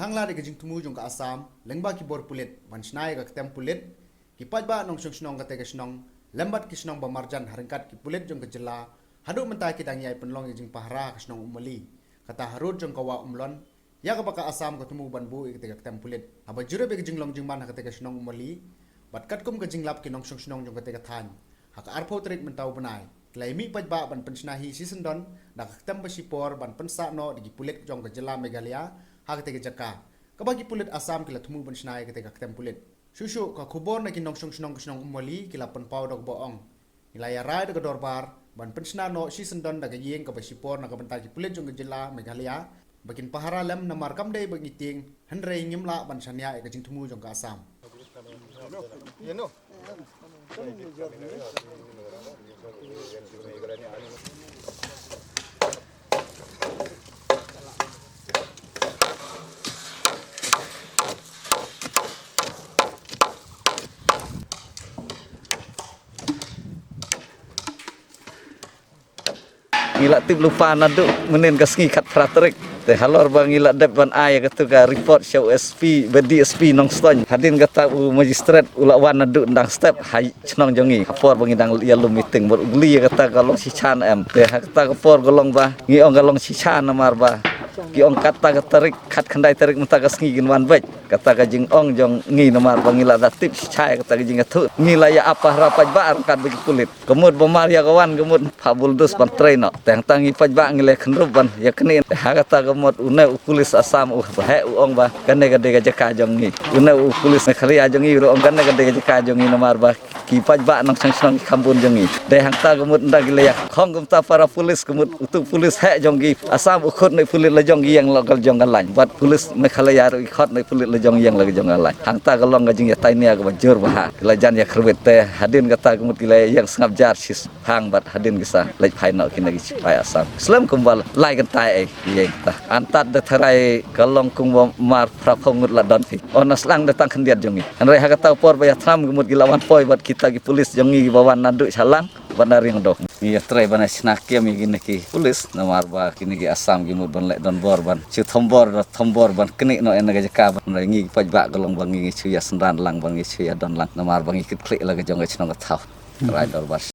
hangla de gajing tumu jong ka Assam lengba ki bor pulit bansnai ka ketem pulit ki pajba nong snong ka te snong lembat ki snong ba marjan haringkat ki pulit jong ka jela hadu mentai ki tangiai penlong jing pahra ka snong umali kata harut jong kawa umlon ya ka baka Assam ka tumu banbu ki te ketem pulit aba jure be gajing long jing man ka te snong umali bat kat kum ka jing lap ki nong snong jong ka te than hak arpo trik mentau benai Klaimi pajba ban pensnahi season don dak ketem basipor ban pensa no di pulit jong ka jela Meghalaya hak te jaka kabagi pulit Assam kila tumu pensnahi ke ketem pulit susu ka khubor na kinong snong umali kila penpau dok boong ilaya rai dok dorbar ban pensna no season don dak yeng ka basipor na ka bentar ki pulit jong ka jela Meghalaya bakin pahara lem na markam dei bagi ting hendrei ngimla ban sanya ka jing tumu jong ka Assam Ngila tip lupa nadu menin kasngi kat praterik te halor bang ngila dep ban ay katu ka report show SP bedi SP nong ston hadin kata magistrate ula wan nadu ndang step hai chnong jongi kapor bang indang yalu meeting ber ugli kata galong si chan em te kata kapor golong ba ngi ong galong si chan namar ba ki ong kata tarik kat khandai tarik mata kasngi gin wan bej kata ka jing ong jong ngi namar bang ngila da tip si chai kata jing atu ngila ya apa rapaj ba kat bagi kulit kemud bomar ya kawan kemud fabuldus ban train tang tangi pajba ngile khnrup ban ya kni kata kemud une ukulis Assam he ong ba kane gade ga jaka jong ni une ukulis khali ajong i ro ong kane gade ga jaka jong ni namar ba ki pajba nang sang kampun jong i de hangta kemud ndak le ya khong gumta para pulis kemud utuk pulis he jong gi Assam ukhut nei pulis la jong gi yang lokal jong lain bat pulis Meghalaya ro khot nei pulis la jong yang la jong lain hangta galong ga jing ya tainia ga bajur ba kelajan ya khrbet te hadin kata kemud gile yang sangap jar sis hang bat hadin gisa lej final kinagi supaya Assam Islam kumbal lai kan tai ye ta antat de tharai kalong kung mar prapongud la don fi onas lang datang kendiat jongi anre hakata por baya tham gumut gilawan poi bat kita gi pulis jongi bawan nandu salang banaring do iya trai bana snakia mi gini ki pulis namar ba kini gi Assam gi mud ban le don bor ban chu thombor ban kini no enaga jaka ban ngi pajba galong bangi chu ya sendan lang bangi chu ya don lang namar bangi kit klik la ga jonga chnong ka thau rai dor bas